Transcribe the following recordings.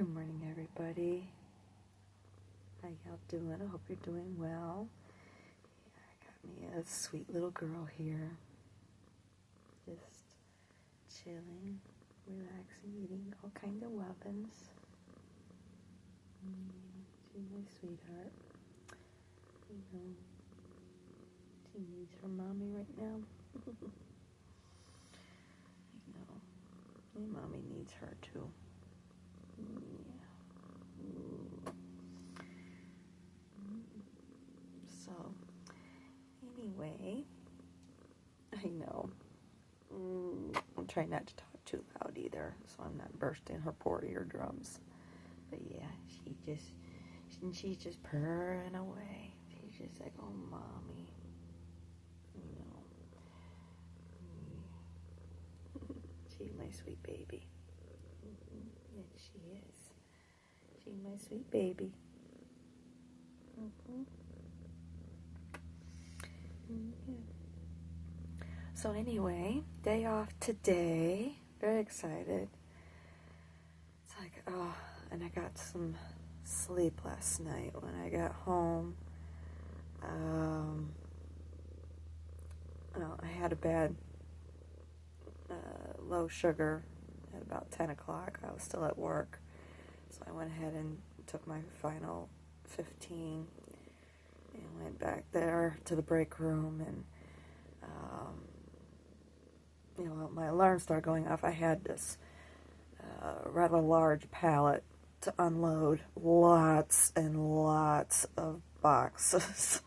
Good morning, everybody. How y'all doing? I hope you're doing well. I got me a sweet little girl here. Just chilling, relaxing, eating all kinds of weapons. She's my sweetheart. You know, she needs her mommy right now. You know, and mommy needs her too. So, anyway, I know. I'm trying not to talk too loud either, so I'm not bursting her poor eardrums. But yeah, she's just purring away. She's just like, oh, mommy. You know. She's my sweet baby. Yes, she is. She's my sweet baby. Yeah. So anyway, day off today. Very excited. It's like, oh, and I got some sleep last night when I got home. I had a bad low sugar at about 10 o'clock. I was still at work. So I went ahead and took my final 15 and went back there to the break room, and my alarm started going off. I had this rather large pallet to unload, lots and lots of boxes.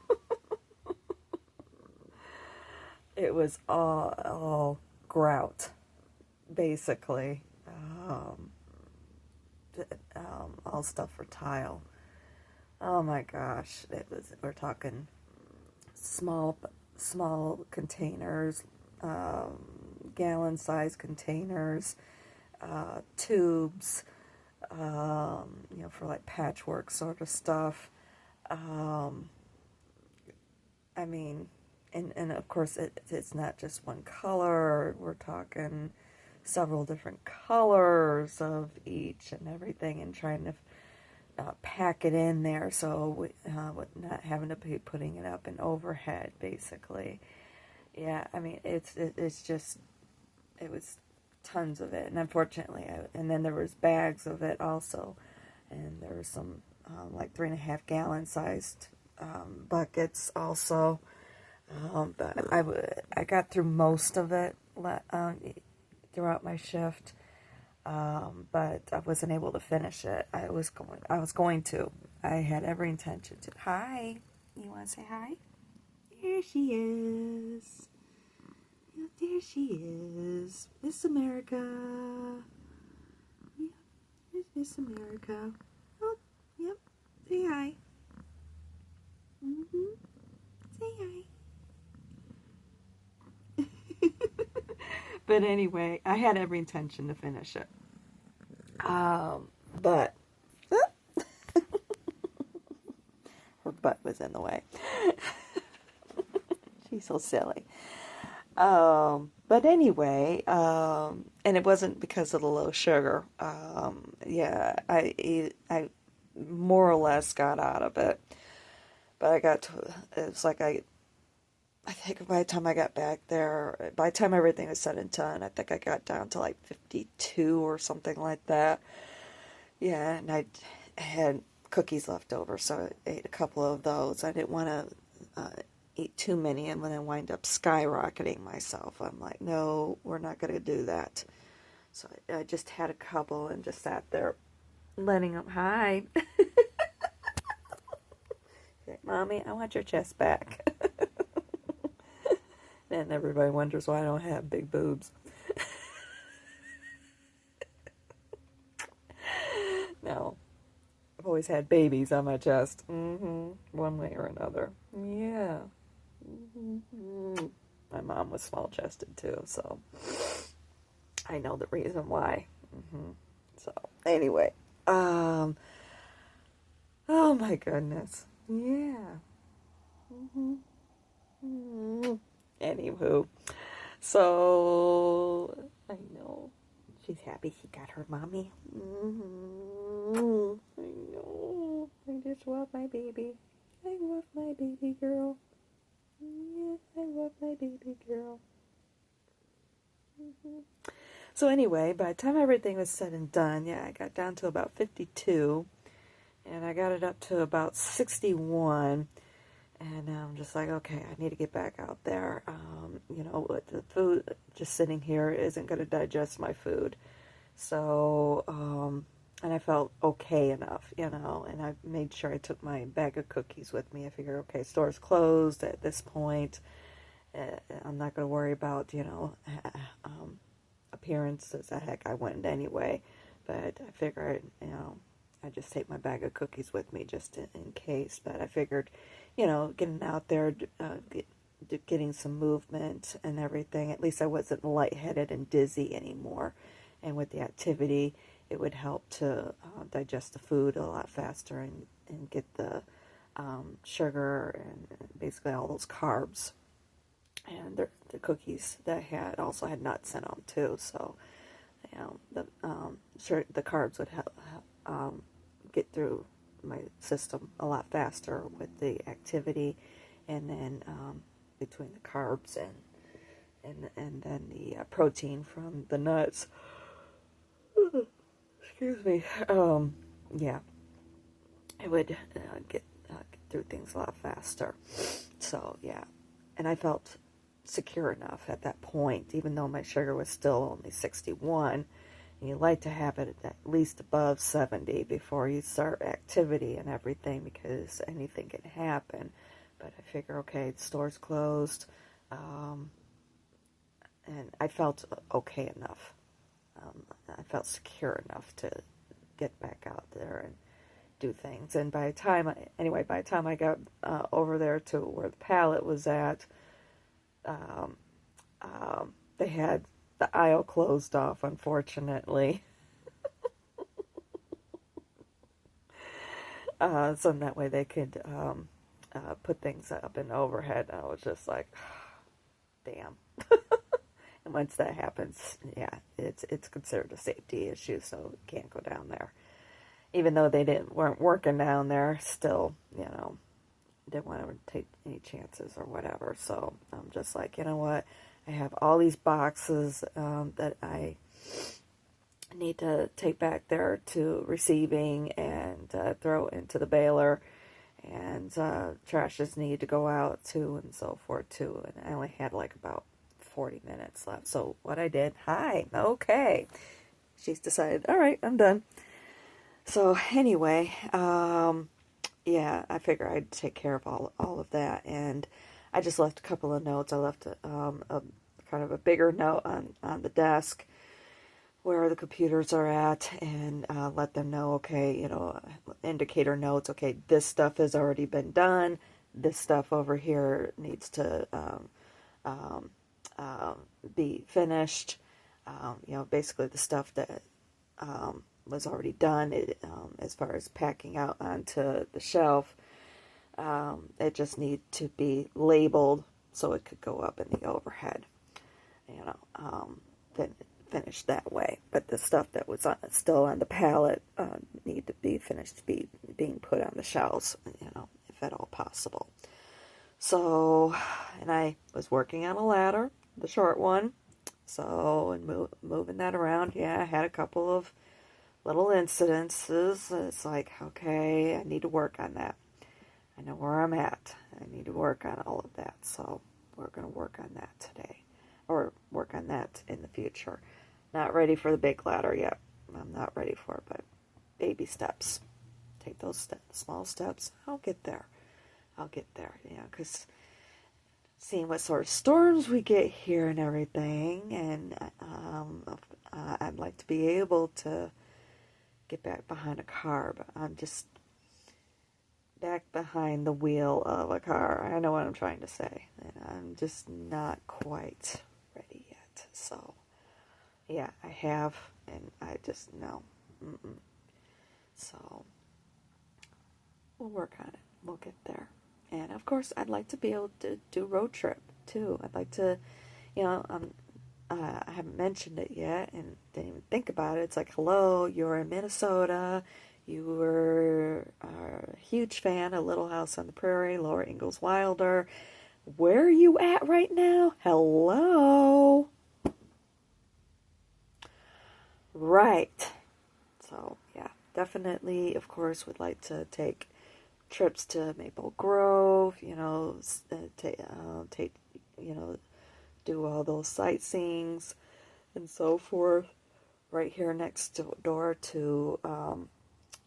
It was all grout, basically. All stuff for tile. Oh my gosh, we're talking small containers, gallon-sized containers, tubes, for like patchwork sort of stuff. I mean, and of course it's not just one color. We're talking several different colors of each and everything, and trying to pack it in there so with not having to be putting it up in overhead, basically. Yeah, I mean, it was tons of it, and unfortunately, and then there was bags of it also, and there was some like 3.5 gallon sized buckets also. But I got through most of it throughout my shift, but I wasn't able to finish it. I was going to. I had every intention to. Hi, you want to say hi? There she is. Yeah, there she is, Miss America. Yeah, there's Miss America. Oh, yep. Say hi. Say hi. But anyway, I had every intention to finish it. But her butt was in the way. She's so silly. But anyway, and it wasn't because of the low sugar. Yeah, I more or less got out of it. But it was like I think by the time I got back there, by the time everything was said and done, I think I got down to like 52 or something like that. Yeah, and I had cookies left over, so I ate a couple of those. I didn't want to eat too many and then I wind up skyrocketing myself. I'm like, no, we're not going to do that. So I just had a couple and just sat there letting them hide. Mommy, I want your chest back. And everybody wonders why I don't have big boobs. No, I've always had babies on my chest. One way or another. Yeah. My mom was small-chested too, so I know the reason why. So anyway, oh my goodness, yeah. Anywho, so I know She's happy she got her mommy. Mm-hmm. I know. I just love my baby. I love my baby girl. Yeah, I love my baby girl. Mm-hmm. So anyway, by the time everything was said and done, yeah, I got down to about 52, and I got it up to about 61, and I'm just like, okay, I need to get back out there. With the food just sitting here isn't going to digest my food. So, and I felt okay enough, and I made sure I took my bag of cookies with me. I figured, okay, store's closed at this point. I'm not going to worry about, appearances. Heck, I wouldn't anyway. But I figured, I just take my bag of cookies with me just in case. But I figured, getting out there, getting some movement and everything, at least I wasn't lightheaded and dizzy anymore. And with the activity, it would help to digest the food a lot faster and get the sugar and basically all those carbs. And the cookies that I had also had nuts in them too, so the carbs would help get through my system a lot faster with the activity, and then between the carbs and then the protein from the nuts. Excuse me. Yeah, it would get through things a lot faster. So yeah, and I felt secure enough at that point, even though my sugar was still only 61. And you like to have it at least above 70 before you start activity and everything, because anything can happen. But I figure, okay, the store's closed, and I felt okay enough. I felt secure enough to get back out there and do things. And by the time I got over there to where the pallet was at, um, they had the aisle closed off, unfortunately. So that way they could put things up in overhead. And I was just like, damn. And once that happens, yeah, it's considered a safety issue, so you can't go down there. Even though they weren't working down there, still, didn't want to take any chances or whatever. So I'm just like, you know what? I have all these boxes that I need to take back there to receiving and throw into the baler, and trashes need to go out too, and so forth too. And I only had like about 40 minutes left. So what I did, hi, okay. She's decided, all right, I'm done. So anyway, yeah, I figure I'd take care of all of that, and I just left a couple of notes. I left a kind of a bigger note on the desk where the computers are at, and let them know, okay, indicator notes, okay, this stuff has already been done, this stuff over here needs to um, be finished, basically the stuff that was already done, as far as packing out onto the shelf. It just needs to be labeled so it could go up in the overhead, fin- finished that way. But the stuff that was still on the pallet need to be finished, being put on the shelves, if at all possible. So, and I was working on a ladder, the short one, so, and moving that around. Yeah, I had a couple of little incidences. It's like, okay, I need to work on that. I know where I'm at. I need to work on all of that. So we're going to work on that today, or work on that in the future. Not ready for the big ladder yet. I'm not ready for it, but baby steps. Take those small steps. I'll get there. Because seeing what sort of storms we get here and everything, and I'd like to be able to get back behind a car, but I'm just back behind the wheel of a car. I know what I'm trying to say, and I'm just not quite ready yet. So, yeah, I have, and I just know. So, we'll work on it. We'll get there. And of course, I'd like to be able to do road trip too. I'd like to, you know, I haven't mentioned it yet and didn't even think about it. It's like, hello, you're in Minnesota. You were a huge fan of Little House on the Prairie, Laura Ingalls Wilder. Where are you at right now? Hello. Right. So, yeah, definitely, of course, would like to take trips to Maple Grove, take, you know, do all those sightseeings and so forth. Right here next door to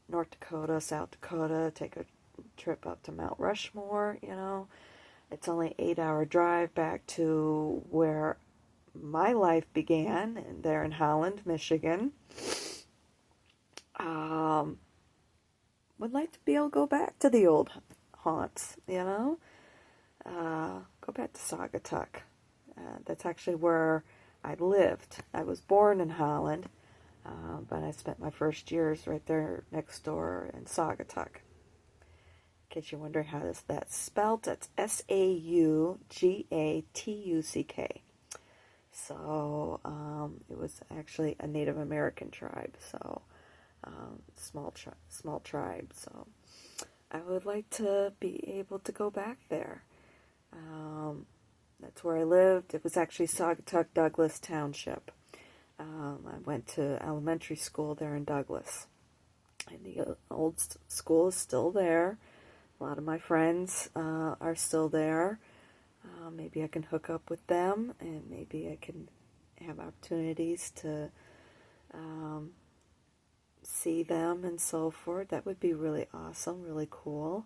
North Dakota, South Dakota, take a trip up to Mount Rushmore, It's only 8-hour drive back to where my life began, and there in Holland, Michigan. Um, would like to be able to go back to the old haunts, go back to Saugatuck. That's actually where I lived. I was born in Holland, but I spent my first years right there next door in Saugatuck. In case you're wondering how that's spelled, that's Saugatuck. So it was actually a Native American tribe, so small tribe. So I would like to be able to go back there. That's where I lived. It was actually Saugatuck Douglas Township. I went to elementary school there in Douglas. And the old school is still there. A lot of my friends are still there. Maybe I can hook up with them, and maybe I can have opportunities to see them and so forth. That would be really awesome, really cool.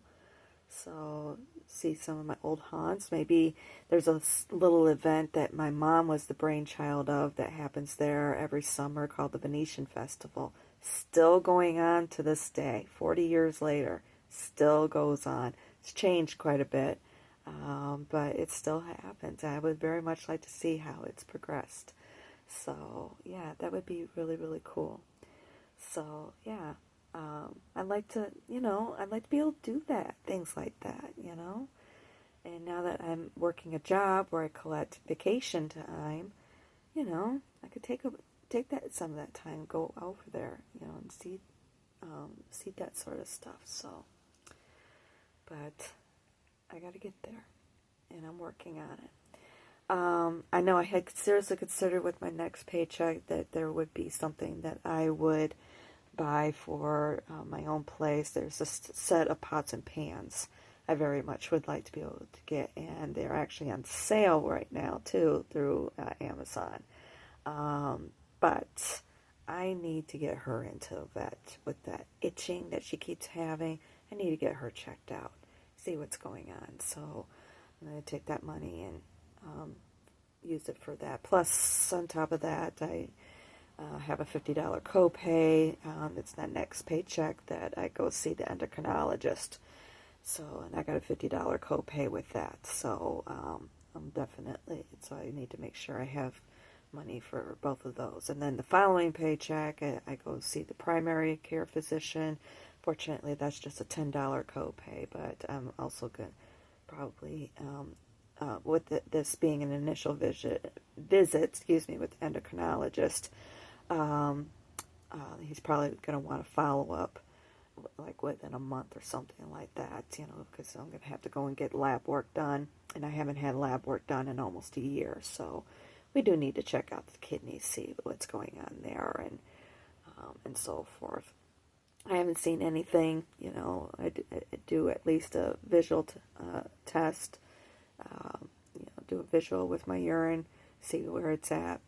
So, see some of my old haunts. Maybe there's a little event that my mom was the brainchild of that happens there every summer called the Venetian Festival. Still going on to this day, 40 years later. Still goes on. It's changed quite a bit, but it still happens. I would very much like to see how it's progressed. So, yeah, that would be really, really cool. So, yeah, I'd like to, I'd like to be able to do that, things like that. And now that I'm working a job where I collect vacation time, I could take that some of that time, go over there, and see that sort of stuff. So, but I got to get there, and I'm working on it. I know I had seriously considered with my next paycheck that there would be something that I would buy for my own place. There's a set of pots and pans I very much would like to be able to get, and they're actually on sale right now too through Amazon. But I need to get her into the vet with that itching that she keeps having. I need to get her checked out, see what's going on. So I'm going to take that money and use it for that. Plus, on top of that, I have a $50 copay. It's that next paycheck that I go see the endocrinologist. So, and I got a $50 copay with that. So, so I need to make sure I have money for both of those. And then the following paycheck, I go see the primary care physician. Fortunately, that's just a $10 copay, but I'm also going to probably, with this being an initial visit, with the endocrinologist, he's probably going to want to follow up like within a month or something like that, because I'm going to have to go and get lab work done, and I haven't had lab work done in almost a year, so we do need to check out the kidneys, see what's going on there, and so forth. I haven't seen anything, I do at least a visual test, do a visual with my urine, see where it's at.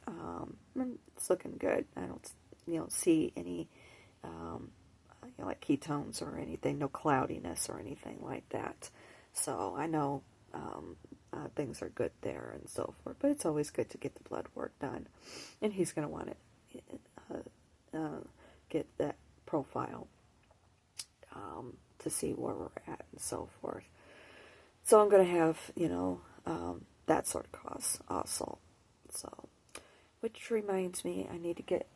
It's looking good. I don't, see any, like ketones or anything, no cloudiness or anything like that. So I know things are good there and so forth. But it's always good to get the blood work done, and he's going to want to get that profile to see where we're at and so forth. So I'm going to have, that sort of costs also. So, which reminds me, I need to get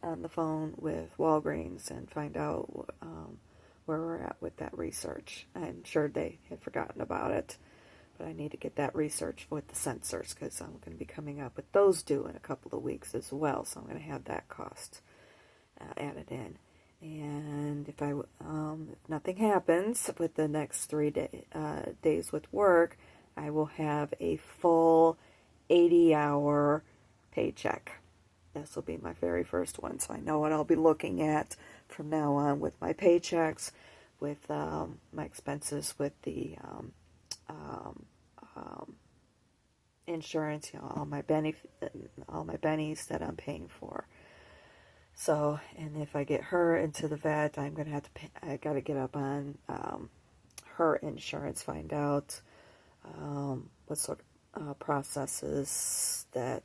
on the phone with Walgreens and find out where we're at with that research. I'm sure they had forgotten about it, But I need to get that research with the sensors because I'm going to be coming up with those due in a couple of weeks as well. So I'm going to have that cost added in. And if nothing happens with the next 3 days with work, I will have a full 80-hour paycheck. This will be my very first one, so I know what I'll be looking at from now on with my paychecks, with my expenses, with the insurance, all my bennies that I'm paying for. So, and if I get her into the vet, I'm gonna have to pay, I gotta get up on her insurance, find out what sort of processes that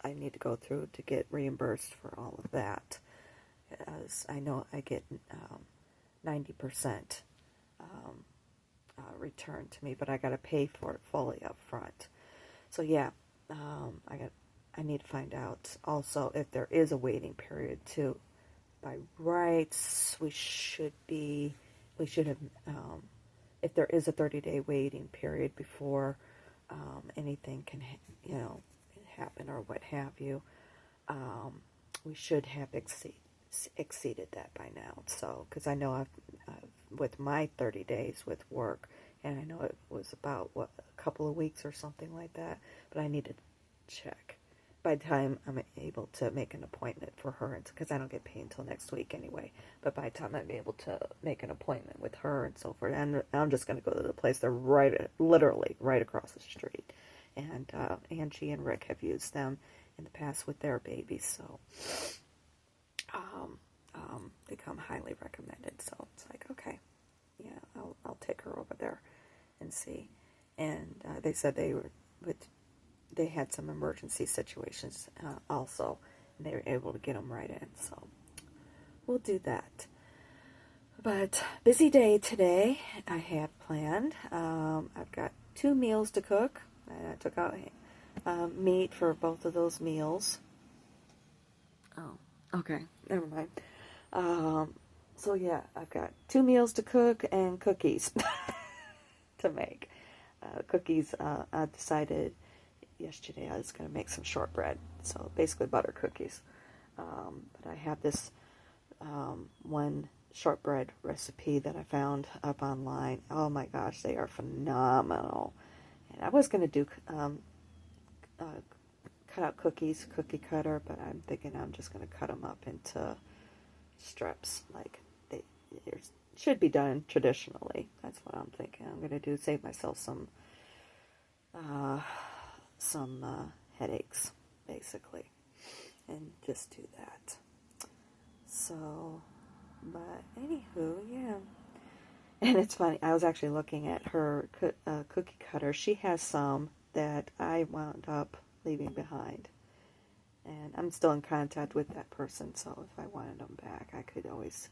I need to go through to get reimbursed for all of that. As I know I get 90% returned to me, but I gotta pay for it fully up front. So yeah, I need to find out also if there is a waiting period too. By rights, we should have, if there is a 30-day waiting period before anything can, happen or what have you, we should have exceeded that by now. So, because I know I've with my 30 days with work, and I know it was about, a couple of weeks or something like that, but I need to check by the time I'm able to make an appointment for her, because I don't get paid until next week anyway, but by the time I'm able to make an appointment with her and so forth, and I'm just going to go to the place, they're literally right across the street, and Angie and Rick have used them in the past with their babies, so they come highly recommended, so it's like, okay, yeah, I'll take her over there and see. And they said they had some emergency situations also, and they were able to get them right in, so we'll do that. But busy day today I have planned. I've got 2 meals to cook. I took out meat for both of those meals. Oh, okay, never mind. So yeah, I've got 2 meals to cook and cookies to make. Cookies, I decided yesterday I was going to make some shortbread, so basically butter cookies. But I have this one shortbread recipe that I found up online. Oh my gosh, they are phenomenal. And I was going to do cut out cookies, cookie cutter, but I'm thinking I'm just going to cut them up into strips, like they should be done traditionally. That's what I'm thinking. I'm going to do, save myself some headaches, basically, and just do that. So, but anywho, yeah. And it's funny, I was actually looking at her cookie cutter. She has some that I wound up leaving behind. And I'm still in contact with that person, so if I wanted them back, I could always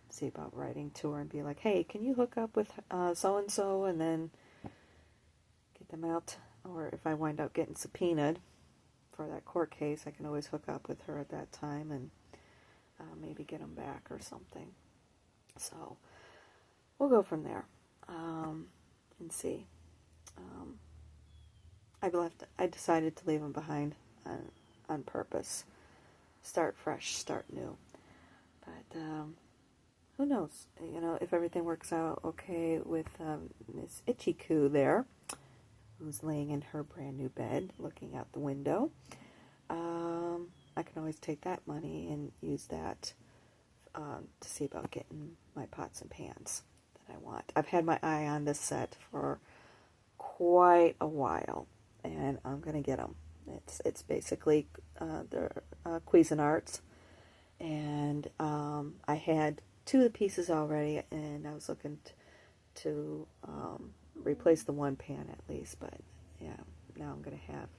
see about writing to her and be like, hey, can you hook up with so-and-so and then get them out? Or if I wind up getting subpoenaed for that court case, I can always hook up with her at that time and maybe get them back or something. So we'll go from there and see. I decided to leave them behind on purpose. Start fresh, start new. But who knows? If everything works out okay with Miss Ichiku there, who's laying in her brand new bed, looking out the window. I can always take that money and use that to see about getting my pots and pans that I want. I've had my eye on this set for quite a while, and I'm gonna get them. It's basically the Cuisinarts, and I had 2 of the pieces already, and I was looking to replace the one pan at least, but yeah, now I'm gonna have,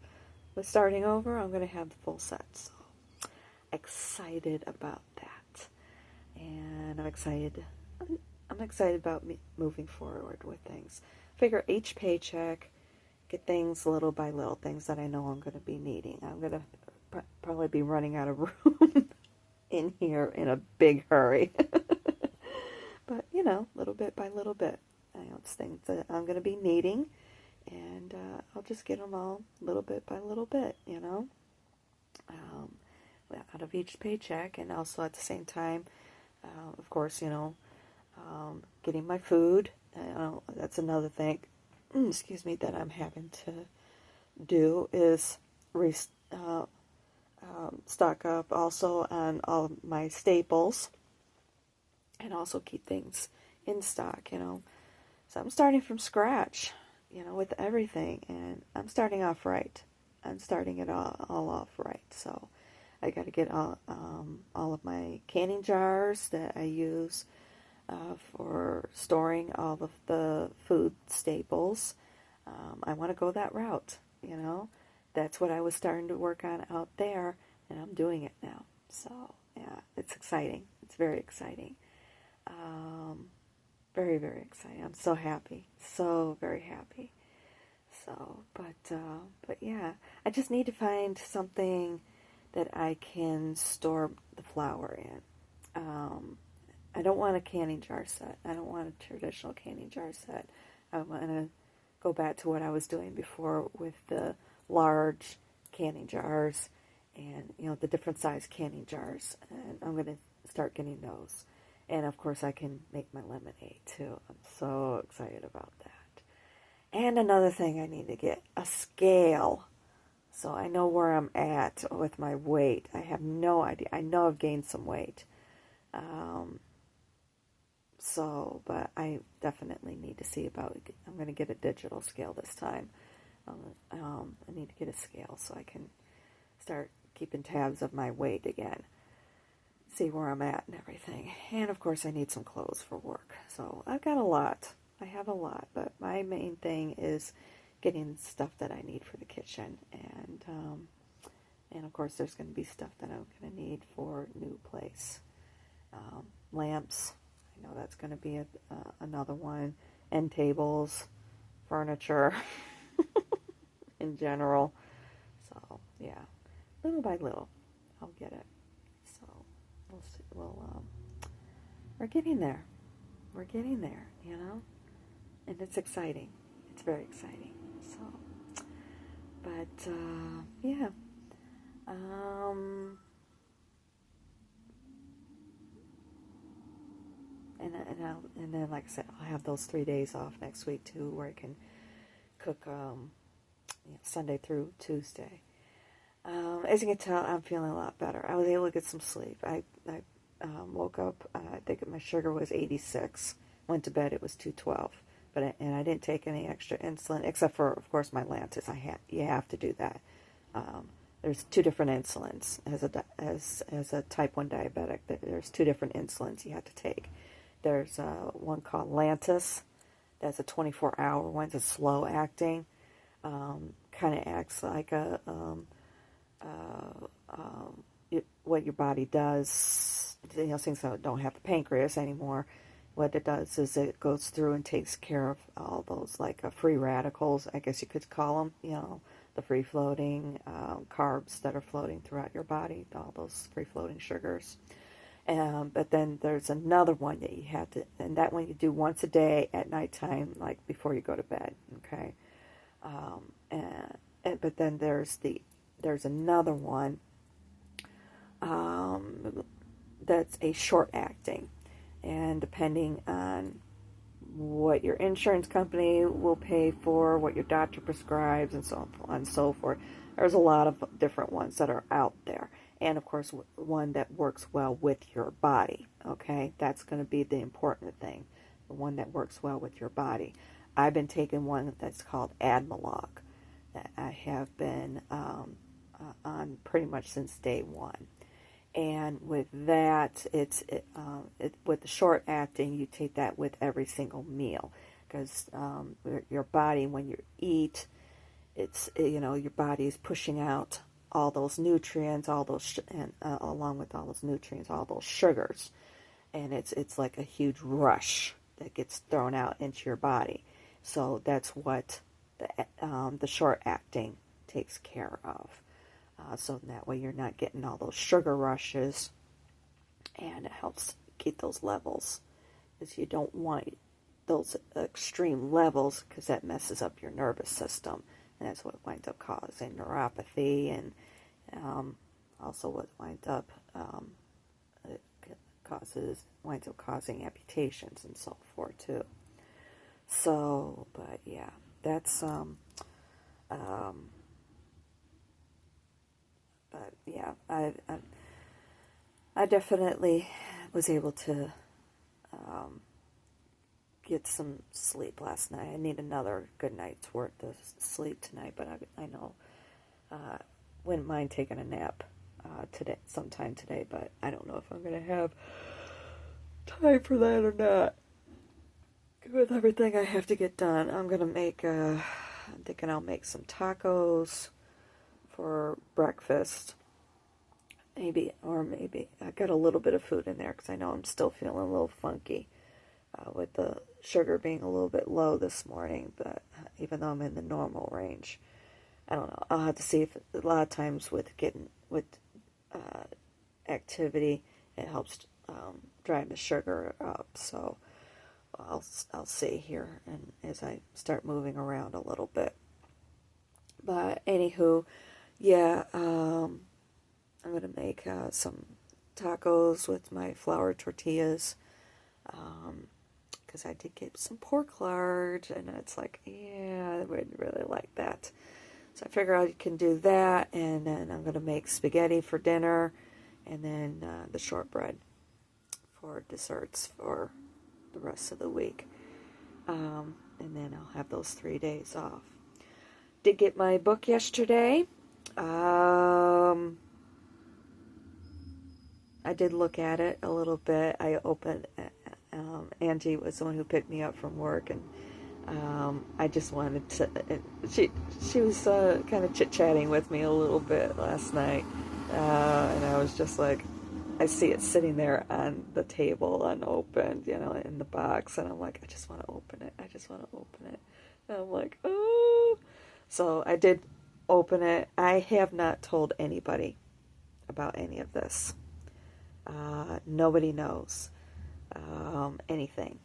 with starting over, I'm gonna have the full set, so excited about that. And I'm excited about moving forward with things. Figure each paycheck, get things little by little, things that I know I'm going to be needing. I'm going to probably be running out of room in here in a big hurry. But, little bit by little bit. It's things that I'm going to be needing, and I'll just get them all little bit by little bit, um, out of each paycheck, and also at the same time, of course, getting my food. That's another thing, excuse me, that I'm having to do is re- uh, stock up also on all of my staples and also keep things in stock. So I'm starting from scratch, with everything, and I'm starting off right. I'm starting it all off right. So I got to get all of my canning jars that I use for storing all of the food staples. I want to go that route. That's what I was starting to work on out there, and I'm doing it now. So, yeah, it's exciting. It's very exciting. Um, Very, very exciting. I'm so happy. So very happy. But yeah, I just need to find something that I can store the flour in. I don't want a canning jar set. I don't want a traditional canning jar set. I want to go back to what I was doing before with the large canning jars and, the different size canning jars. And I'm going to start getting those. And of course, I can make my lemonade too. I'm so excited about that. And another thing, I need to get a scale so I know where I'm at with my weight. I have no idea. I know I've gained some weight. Um, but I definitely need to see about it. I'm going to get a digital scale this time. I need to get a scale so I can start keeping tabs of my weight again. See where I'm at and everything. And of course I need some clothes for work. So I've got a lot. I have a lot, but my main thing is getting stuff that I need for the kitchen. And of course there's going to be stuff that I'm going to need for new place. Lamps. I know that's going to be another one. End tables. Furniture. In general. So yeah, little by little I'll get it. So we'll see. We're getting there. We're getting there. And it's exciting. It's very exciting. So, but yeah. Um, and then, like I said, I'll have those 3 days off next week too, where I can cook Sunday through Tuesday. As you can tell, I'm feeling a lot better. I was able to get some sleep. I woke up. I think my sugar was 86. Went to bed. It was 212. And I didn't take any extra insulin, except for, of course, my Lantus. You have to do that. There's two different insulins as a type 1 diabetic. There's two different insulins you have to take. There's one called Lantus. That's a 24-hour one. It's a slow acting. Kind of acts like what your body does. Things that don't have the pancreas anymore. What it does is it goes through and takes care of all those free radicals, I guess you could call them, the free-floating carbs that are floating throughout your body, all those free-floating sugars. But then there's another one that you have to, and that one you do once a day at nighttime, like before you go to bed, okay? But then there's another one that's a short-acting. And depending on what your insurance company will pay for, what your doctor prescribes, and so on and so forth, there's a lot of different ones that are out there. And of course, one that works well with your body, okay? That's going to be the important thing, the one that works well with your body. I've been taking one that's called Admelog that I have been on pretty much since day one. And with that, with the short acting, you take that with every single meal, because your body, when you eat, your body is pushing out all those nutrients, along with all those nutrients, all those sugars, and it's like a huge rush that gets thrown out into your body. So that's what the short acting takes care of. So that way you're not getting all those sugar rushes, and it helps keep those levels, because you don't want those extreme levels, because that messes up your nervous system, and that's what winds up causing neuropathy, and also what winds up it winds up causing amputations and so forth too. So, but yeah, that's but yeah, I definitely was able to get some sleep last night. I need another good night's worth of sleep tonight, but I know wouldn't mind taking a nap sometime today, but I don't know if I'm gonna have time for that or not. With everything I have to get done, I'm thinking I'll make some tacos for breakfast. Maybe I got a little bit of food in there because I know I'm still feeling a little funky with the sugar being a little bit low this morning, but even though I'm in the normal range, I don't know. I'll have to see if a lot of times with uh, activity, it helps drive the sugar up. So I'll see here, and as I start moving around a little bit. But anywho, yeah, I'm gonna make some tacos with my flour tortillas. Because I did get some pork lard, and it's like, yeah, I would really like that. So I figure I can do that, and then I'm going to make spaghetti for dinner, and then the shortbread for desserts for the rest of the week. And then I'll have those 3 days off. Did get my book yesterday. I did look at it a little bit. I opened. Angie was the one who picked me up from work, and I just wanted to. She was kind of chit chatting with me a little bit last night, and I was just like, I see it sitting there on the table unopened, in the box, and I'm like, I just want to open it. I just want to open it. And I'm like, oh. So I did open it. I have not told anybody about any of this. Nobody knows anything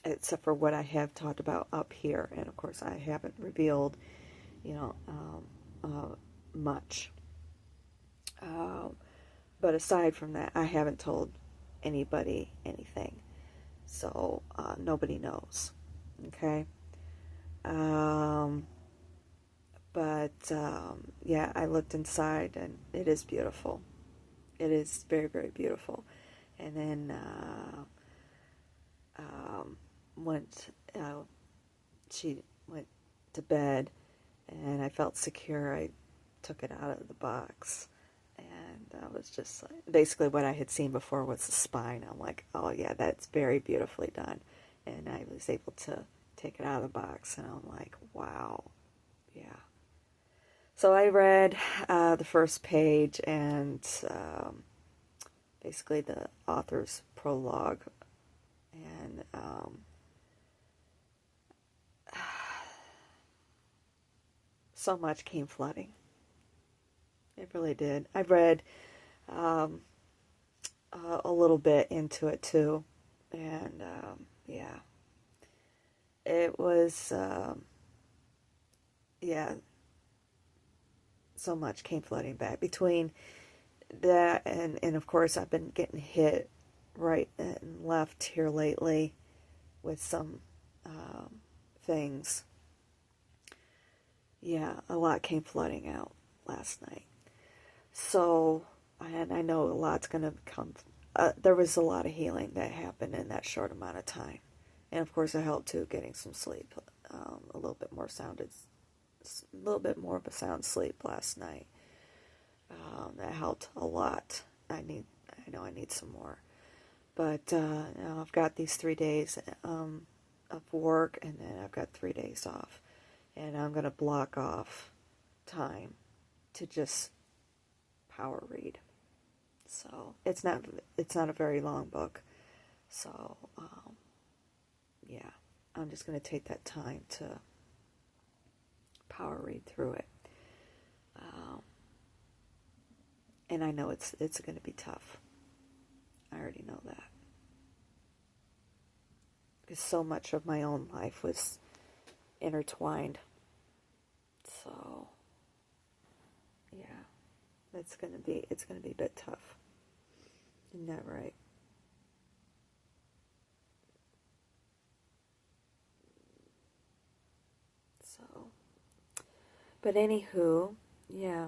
except for what I have talked about up here, and of course I haven't revealed, much. But aside from that, I haven't told anybody anything, so nobody knows. Okay. Um, but yeah, I looked inside, and it is beautiful. It is very, very beautiful. And then went. She went to bed, and I felt secure. I took it out of the box, and I was just like, basically what I had seen before was the spine. I'm like, oh yeah, that's very beautifully done. And I was able to take it out of the box, and I'm like, wow, yeah. So I read the first page, and basically the author's prologue, and so much came flooding. It really did. I read um, a little bit into it too, and yeah, it was yeah, so much came flooding back between that, and of course I've been getting hit right and left here lately with some things. Yeah, a lot came flooding out last night. So, and I know a lot's going to come. There was a lot of healing that happened in that short amount of time. And of course, it helped too, getting some sleep. A little bit more a little bit more of a sound sleep last night. That helped a lot. I know I need some more. But now I've got these 3 days of work, and then I've got 3 days off. And I'm going to block off time to just power read. So it's not a very long book. So yeah, I'm just going to take that time to power read through it. And I know it's going to be tough. I already know that, because so much of my own life was intertwined. So, yeah, it's gonna be a bit tough. Isn't that right? So, but anywho, yeah,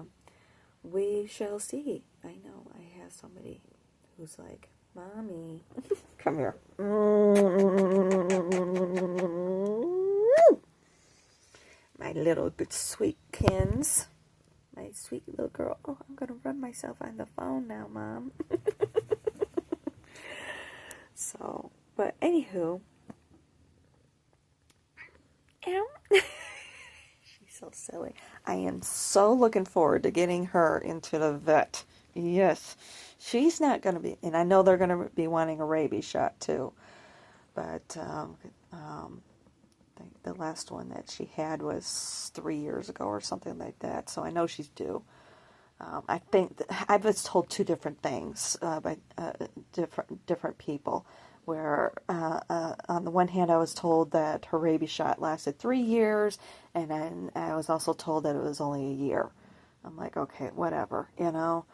we shall see. I know I have somebody who's like, Mommy, come here. My little good sweetkins. My sweet little girl. Oh, I'm going to run myself on the phone now, Mom. So, but anywho. Ow. She's so silly. I am so looking forward to getting her into the vet. Yes. She's not going to be, and I know they're going to be wanting a rabies shot too. But I think the last one that she had was 3 years ago or something like that. So I know she's due. I think I was told two different things by different people. Where on the one hand, I was told that her rabies shot lasted 3 years, and then I was also told that it was only a year. I'm like, okay, whatever, you know.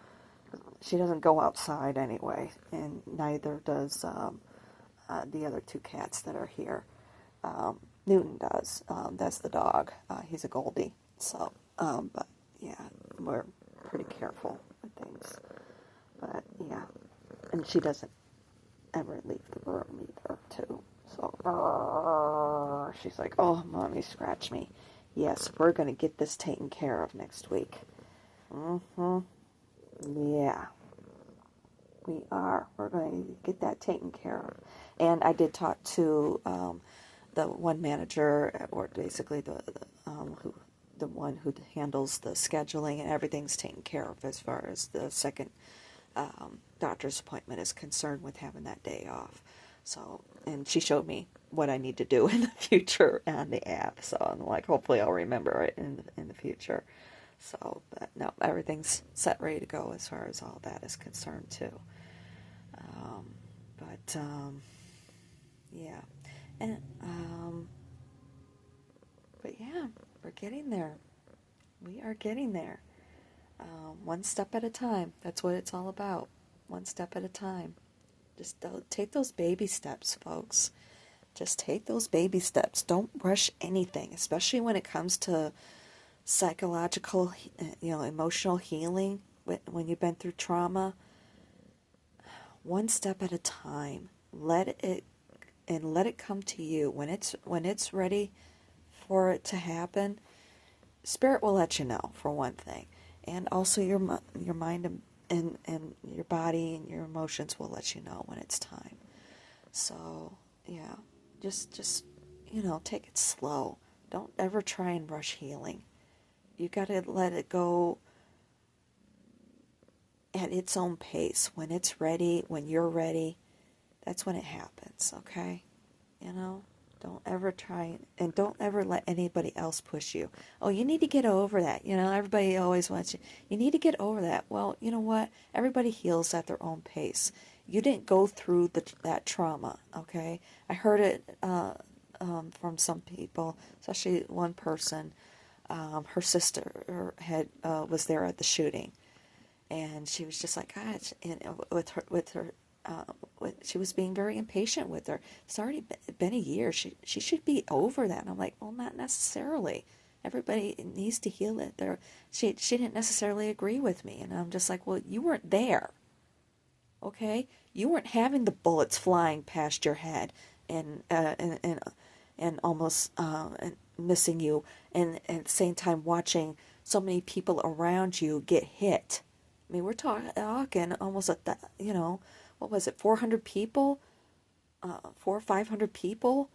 She doesn't go outside anyway, and neither does the other two cats that are here. Newton does. That's the dog. He's a Goldie. So, but yeah, we're pretty careful with things. But yeah, and she doesn't ever leave the room either, too. So, she's like, oh, Mommy, scratch me. Yes, we're going to get this taken care of next week. Mm-hmm. Yeah, we are. We're going to get that taken care of. And I did talk to the one manager, or basically the one who handles the scheduling, and everything's taken care of as far as the second doctor's appointment is concerned with having that day off. So, and she showed me what I need to do in the future on the app. So I'm like, hopefully I'll remember it in the future. So, but no, everything's set, ready to go as far as all that is concerned too. Um, but yeah, and but yeah, we're getting there. We are getting there. One step at a time. That's what it's all about. One step at a time. Just take those baby steps, folks. Just take those baby steps. Don't rush anything, especially when it comes to psychological, emotional healing. When you've been through trauma, one step at a time. Let it come to you when it's ready for it to happen. Spirit will let you know, for one thing, and also your mind and your body and your emotions will let you know when it's time. So yeah, just take it slow. Don't ever try and rush healing. You got to let it go at its own pace. When it's ready, when you're ready, that's when it happens. Okay, you know. Don't ever try, and don't ever let anybody else push you. Oh, you need to get over that. Everybody always wants you. You need to get over that. Well, you know what? Everybody heals at their own pace. You didn't go through that trauma, okay? I heard it from some people, especially one person. Her sister was there at the shooting, and she was just like, God, and with her she was being very impatient with her. It's already been a year. She should be over that. And I'm like, well, not necessarily. Everybody needs to heal it. She didn't necessarily agree with me, and I'm just like, well, you weren't there, okay? You weren't having the bullets flying past your head and almost missing you, and at the same time watching so many people around you get hit. I mean, we're talking almost what was it, 400 people, 500 people,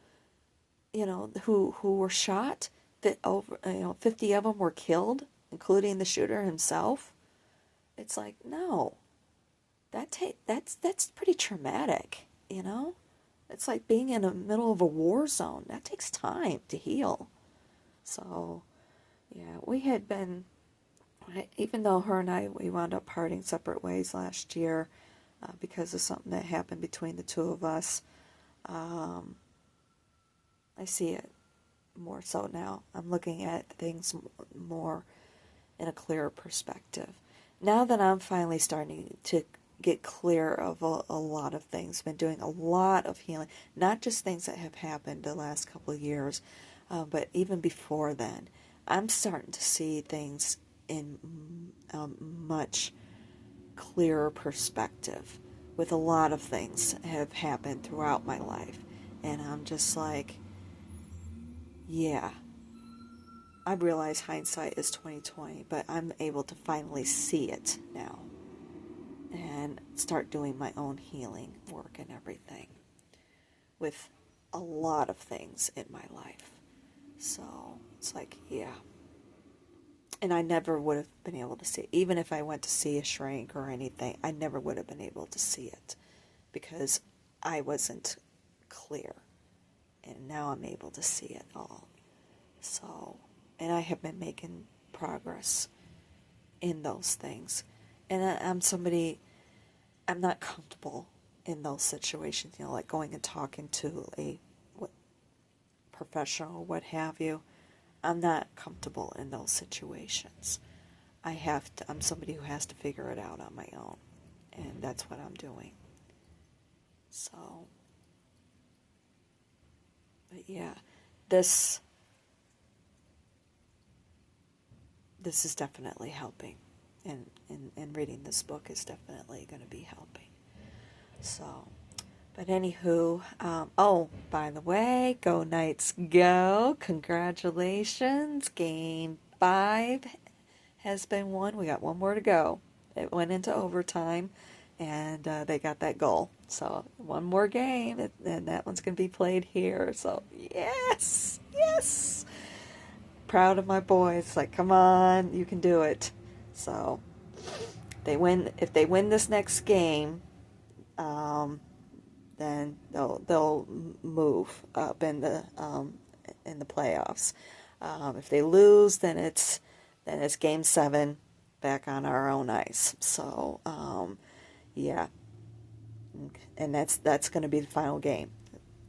who were shot. That over 50 of them were killed, including the shooter himself. It's like, no, that's pretty traumatic. It's like being in the middle of a war zone. That takes time to heal. So, yeah, we had been, even though her and we wound up parting separate ways last year because of something that happened between the two of us. I see it more so now. I'm looking at things more in a clearer perspective. Now that I'm finally starting to get clear of a lot of things, been doing a lot of healing, not just things that have happened the last couple of years, but even before then, I'm starting to see things in much clearer perspective with a lot of things that have happened throughout my life. And I'm just like, yeah, I realize hindsight is 2020, but I'm able to finally see it now and start doing my own healing work and everything with a lot of things in my life. So it's like, yeah. And I never would have been able to see it. Even if I went to see a shrink or anything, I never would have been able to see it because I wasn't clear. And now I'm able to see it all. So, and I have been making progress in those things. And I'm somebody, I'm not comfortable in those situations, like going and talking to a professional or what have you. I'm not comfortable in those situations. I'm somebody who has to figure it out on my own. And that's what I'm doing. So, but yeah, this is definitely helping. And reading this book is definitely going to be helping. So, but anywho, oh, by the way, go Knights go. Congratulations. Game 5 has been won. We got one more to go. It went into overtime, and they got that goal. So one more game, and that one's going to be played here. So yes, yes. Proud of my boys. Like, come on, you can do it. So if they win this next game, then they'll move up in the playoffs. If they lose, then it's game 7 back on our own ice. So yeah, and that's going to be the final game.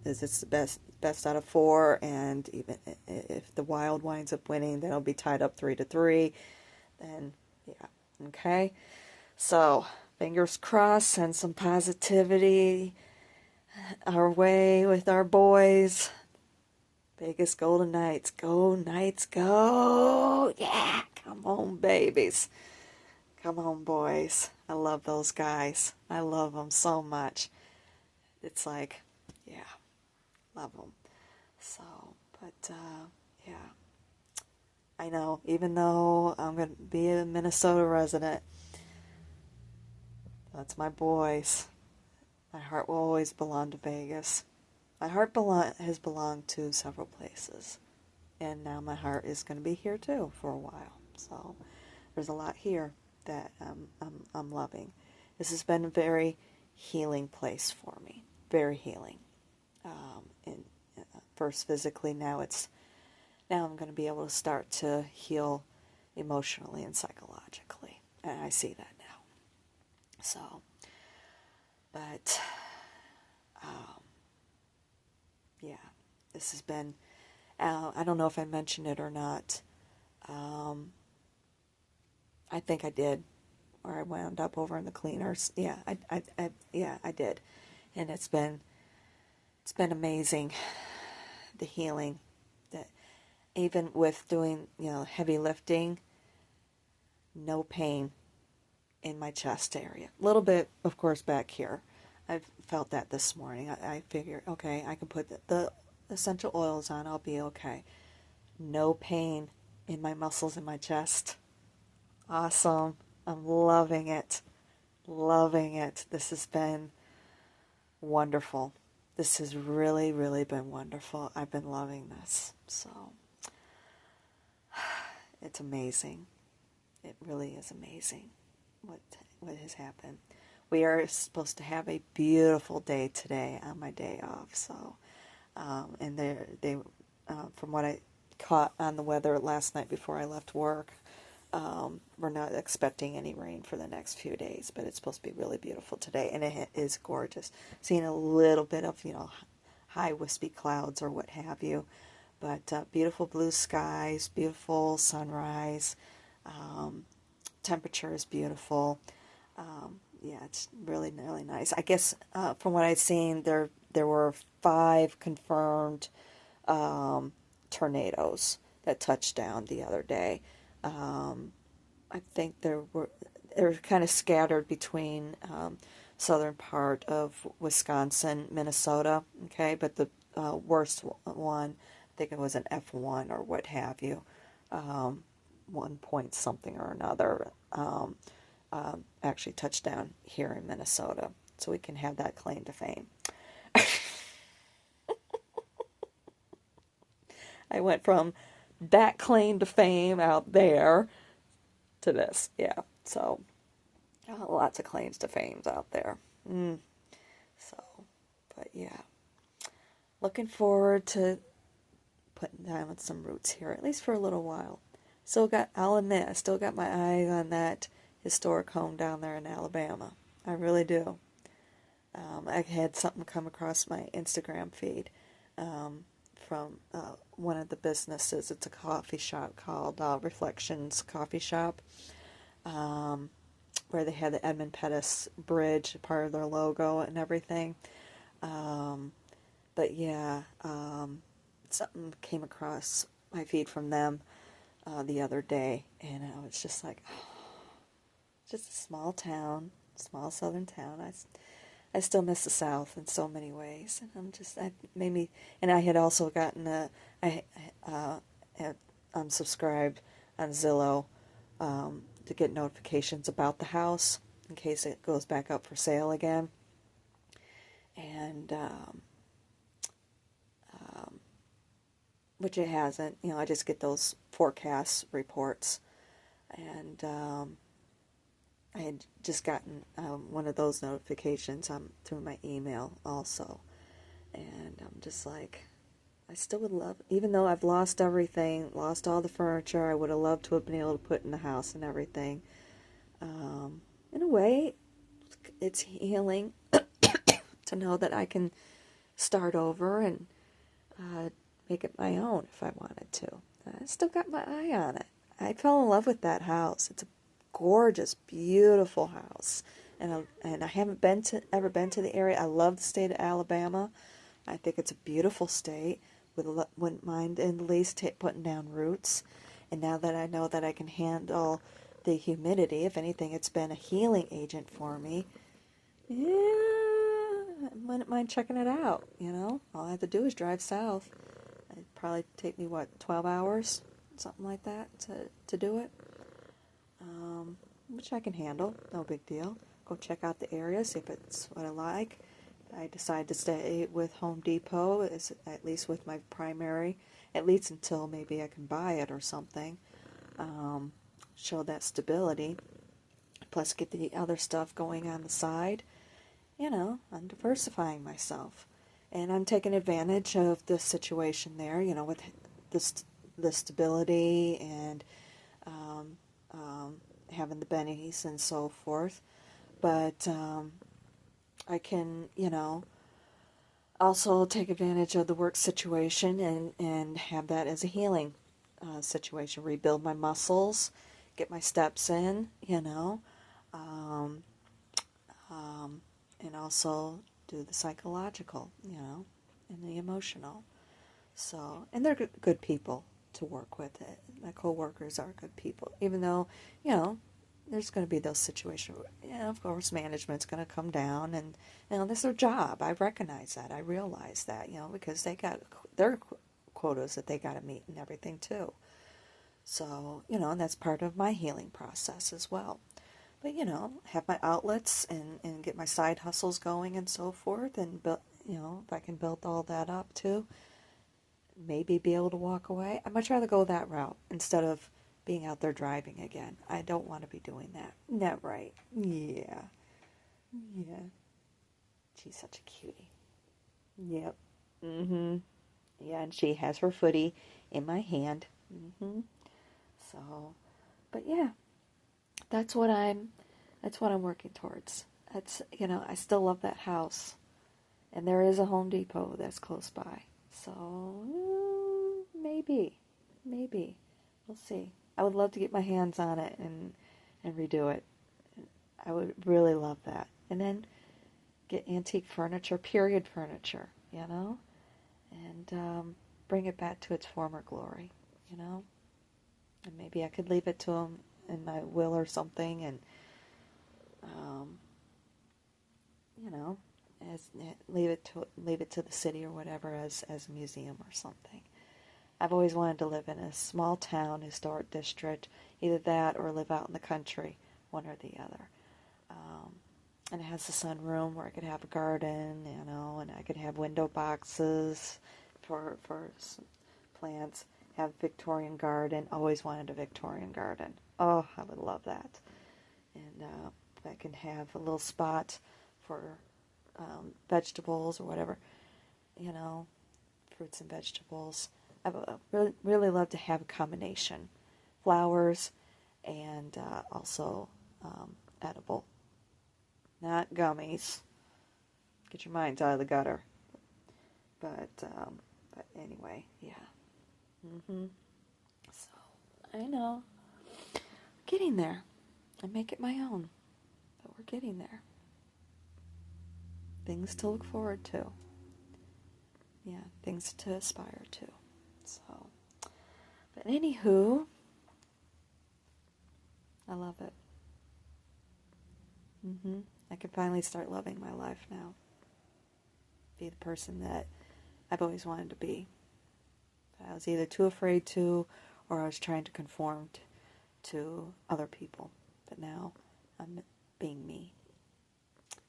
It's the best out of 4, and even if the Wild winds up winning, then it'll be tied up 3-3. Then yeah, okay. So fingers crossed, send some positivity our way with our boys. Vegas Golden Knights. Go Knights, go! Yeah, come on, babies. Come on, boys. I love those guys. I love them so much. It's like, yeah, love them. So, but, yeah. I know, even though I'm going to be a Minnesota resident, that's my boys. My heart will always belong to Vegas. My heart has belonged to several places. And now my heart is going to be here too for a while. So there's a lot here that I'm loving. This has been a very healing place for me. Very healing. And first physically, now I'm going to be able to start to heal emotionally and psychologically. And I see that now. So, but yeah, this has been, I don't know if I mentioned it or not. I think I did, or I wound up over in the cleaners. Yeah, I did. And it's been amazing, the healing, that even with doing, heavy lifting, no pain in my chest area. A little bit, of course, back here. I've felt that this morning. I figure, okay, I can put the essential oils on, I'll be okay. No pain in my muscles in my chest. Awesome. I'm loving it. Loving it. This has been wonderful. This has really, really been wonderful. I've been loving this. So, it's amazing. It really is amazing what has happened. We are supposed to have a beautiful day today on my day off. So, and they from what I caught on the weather last night before I left work, we're not expecting any rain for the next few days, but it's supposed to be really beautiful today, and it is gorgeous. Seeing a little bit of, high wispy clouds or what have you. But beautiful blue skies, beautiful sunrise, temperature is beautiful. Yeah, it's really, really nice. I guess from what I've seen, there were 5 confirmed tornadoes that touched down the other day. I think they're kind of scattered between southern part of Wisconsin, Minnesota. Okay, but the worst one, I think it was an F1 or what have you, 1 point something or another. Actually touched down here in Minnesota, so we can have that claim to fame. I went from that claim to fame out there to this, yeah. So lots of claims to fames out there. So, but yeah, looking forward to putting down some roots here, at least for a little while. I'll admit, I still got my eye on that historic home down there in Alabama. I really do. I had something come across my Instagram feed from one of the businesses. It's a coffee shop called Reflections Coffee Shop, where they had the Edmund Pettus Bridge, part of their logo and everything. But yeah, something came across my feed from them the other day, and I was just like, oh, just a small town, small southern town. I still miss the South in so many ways, and and I had also gotten had unsubscribed on Zillow to get notifications about the house in case it goes back up for sale again, and which it hasn't. I just get those forecast reports, and I had just gotten one of those notifications through my email also. And I'm just like, I still would love, even though I've lost everything, lost all the furniture, I would have loved to have been able to put in the house and everything. In a way, it's healing to know that I can start over and make it my own if I wanted to. I still got my eye on it. I fell in love with that house. It's a gorgeous, beautiful house, and I haven't ever been to the area. I love the state of Alabama. I think it's a beautiful state. Wouldn't mind in the least putting down roots. And now that I know that I can handle the humidity, if anything, it's been a healing agent for me. Yeah, I wouldn't mind checking it out. All I have to do is drive south. It'd probably take me 12 hours, something like that, to do it. Which I can handle, no big deal. Go check out the area, see if it's what I like. I decide to stay with Home Depot, at least with my primary, at least until maybe I can buy it or something. Show that stability, plus get the other stuff going on the side. I'm diversifying myself. And I'm taking advantage of the situation there, with the stability and having the bennies and so forth. But I can, also take advantage of the work situation and have that as a healing situation. Rebuild my muscles, get my steps in, and also do the psychological, and the emotional. So, and they're good people to work with. My coworkers are good people, even though, there's going to be those situations where, of course, management's going to come down, and, that's their job. I recognize that. I realize that, because they got their quotas that they got to meet and everything, too. So, and that's part of my healing process as well. But, have my outlets and get my side hustles going and so forth, and, if I can build all that up, too, maybe be able to walk away. I'd much rather go that route instead of being out there driving again. I don't want to be doing that. Isn't that right? Yeah. Yeah. She's such a cutie. Yep. Mm-hmm. Yeah, and she has her footy in my hand. Mm-hmm. So, but yeah, that's what I'm working towards. I still love that house. And there is a Home Depot that's close by. So, maybe. Maybe. We'll see. I would love to get my hands on it and redo it. I would really love that. And then get antique furniture, period furniture, and bring it back to its former glory, And maybe I could leave it to him in my will or something, and um, you know, as leave it to the city or whatever as a museum or something. I've always wanted to live in a small town, historic district, either that or live out in the country, one or the other. And it has a sunroom where I could have a garden, and I could have window boxes for plants. Have Victorian garden. Always wanted a Victorian garden. Oh, I would love that. And I can have a little spot for vegetables or whatever, fruits and vegetables. I would really love to have a combination, flowers and also edible, not gummies. Get your minds out of the gutter. But anyway, yeah. So I know, getting there. I make it my own, but we're getting there. Things to look forward to. Yeah, things to aspire to. So, but anywho, I love it. I can finally start loving my life now. Be the person that I've always wanted to be. I was either too afraid to, or I was trying to conform to other people. But now I'm being me.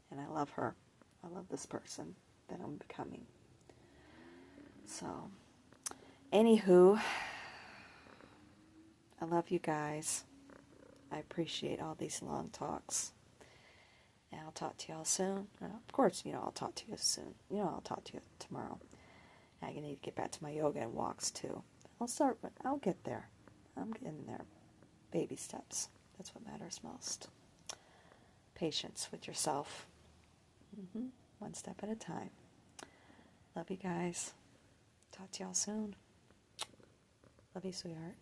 And I love her. I love this person that I'm becoming. So, anywho, I love you guys. I appreciate all these long talks. And I'll talk to y'all soon. Of course, I'll talk to you soon. I'll talk to you tomorrow. I need to get back to my yoga and walks too. I'll get there. I'm getting there. Baby steps. That's what matters most. Patience with yourself. One step at a time. Love you guys. Talk to y'all soon. Love you, sweetheart.